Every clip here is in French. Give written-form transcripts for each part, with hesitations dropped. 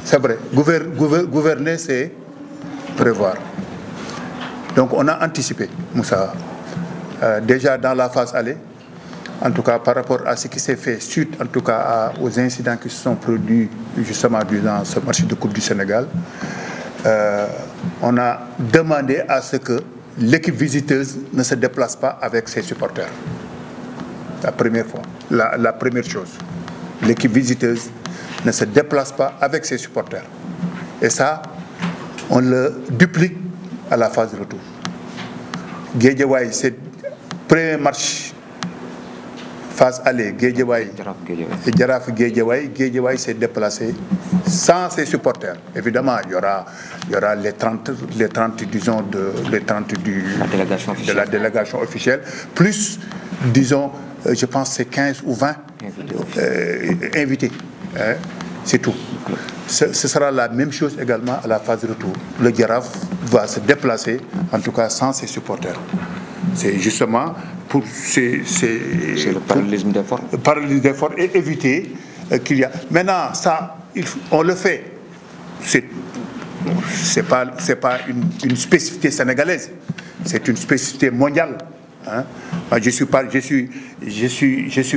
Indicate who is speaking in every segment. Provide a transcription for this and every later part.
Speaker 1: C'est vrai. Gouverner, c'est prévoir. Donc on a anticipé, Moussa. Déjà dans la phase aller, en tout cas par rapport à ce qui s'est fait suite en tout cas aux incidents qui se sont produits justement durant ce match de Coupe du Sénégal, on a demandé à ce que l'équipe visiteuse ne se déplace pas avec ses supporters. La première fois, la première chose. L'équipe visiteuse ne se déplace pas avec ses supporters. Et ça, on le duplique à la phase de retour. Guédiawaye, c'est le premier match phase aller, Guédiawaye. Jaraaf Guédiawaye. Guédiawaye s'est déplacé sans ses supporters. Évidemment, il y aura les 30 disons, de la délégation officielle, plus, disons, je pense c'est 15 ou 20 invités. Hein, c'est tout. Ce sera la même chose également à la phase de retour. Le Jaraaf va se déplacer, en tout cas sans ses supporters. C'est justement pour
Speaker 2: le parallélisme d'effort.
Speaker 1: Le parallélisme d'effort et éviter qu'il y a. Maintenant, ça, on le fait. C'est pas une spécificité sénégalaise. C'est une spécificité mondiale. Hein? Je suis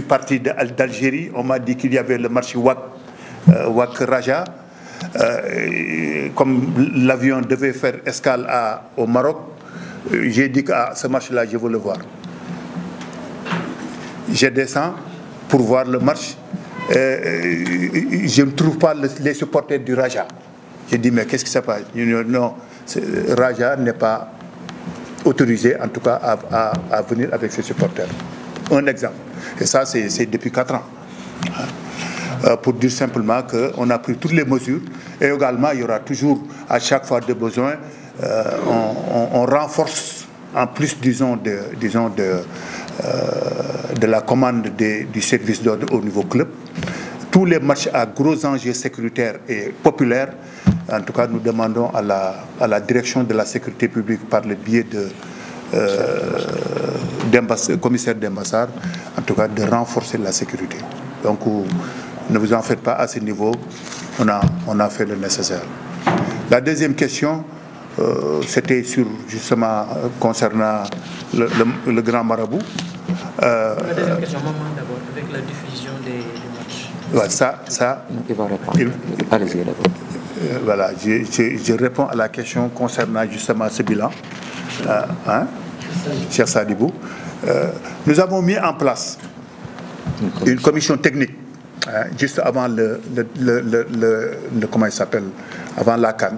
Speaker 1: parti d'Algérie. On m'a dit qu'il y avait le match Wak Raja. Comme l'avion devait faire escale au Maroc, j'ai dit qu'à ce match-là, je veux le voir. Je descends pour voir le match. Je ne trouve pas les supporters du Raja. J'ai dit, mais qu'est-ce qui se passe? Non, Raja n'est pas autorisé, en tout cas, à venir avec ses supporters. Un exemple. Et ça, c'est depuis 4 ans. Pour dire simplement qu'on a pris toutes les mesures. Et également, il y aura toujours, à chaque fois de besoin, on renforce, en plus, disons, de la commande du service d'ordre au niveau club. Tous les matchs à gros enjeux sécuritaires et populaires, en tout cas, nous demandons à la direction de la sécurité publique par le biais de commissaire d'ambassade, en tout cas, de renforcer la sécurité. Donc, ne vous en faites pas, à ce niveau, on a fait le nécessaire. La deuxième question, c'était justement concernant le grand marabout.
Speaker 3: La deuxième question, maman d'abord, avec la diffusion des matchs.
Speaker 1: Ouais, ça
Speaker 2: il va répondre. Allez-y, d'abord.
Speaker 1: Voilà, je réponds à la question concernant justement ce bilan. Cher Sadibou, nous avons mis en place une commission technique juste avant comment il s'appelle, avant la CAN,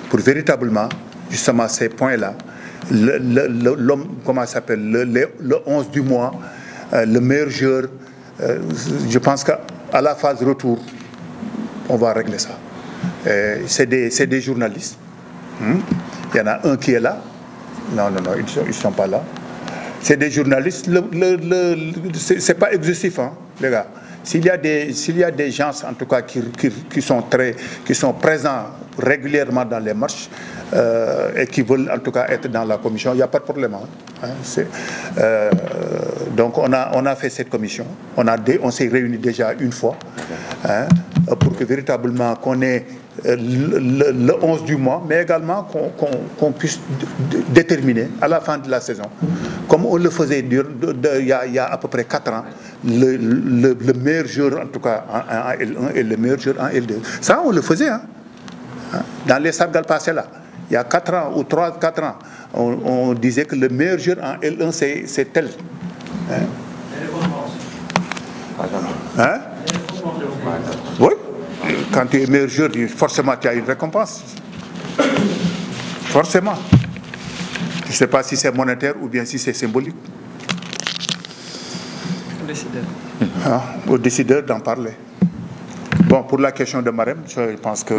Speaker 1: pour véritablement justement ces points-là, l'homme, comment il s'appelle, le 11 du mois, le meilleur joueur. Je pense qu'à la phase retour, on va régler ça. C'est des journalistes. Il y en a un qui est là. Non, ils ne sont pas là. C'est des journalistes. C'est pas exhaustif, hein, les gars. S'il y a des gens, en tout cas, qui sont présents régulièrement dans les matchs et qui veulent, en tout cas, être dans la commission, il n'y a pas de problème. Hein. Donc, on a fait cette commission. On s'est réunis déjà une fois, hein, pour que véritablement qu'on ait le 11 du mois, mais également qu'on puisse déterminer à la fin de la saison, comme on le faisait il y a à peu près 4 ans, le meilleur joueur en tout cas en L1 et le meilleur joueur en L2. Ça, on le faisait, hein. Dans les Sargal passés là, il y a 4 ans ou 3-4 ans, on disait que le meilleur joueur en L1 c'est tel. Hein? Hein? Oui. Quand tu es meilleur joueur, forcément tu as une récompense. Forcément. Je ne sais pas si c'est monétaire ou bien si c'est symbolique. Au décideur d'en parler. Bon, pour la question de Marème, je pense que...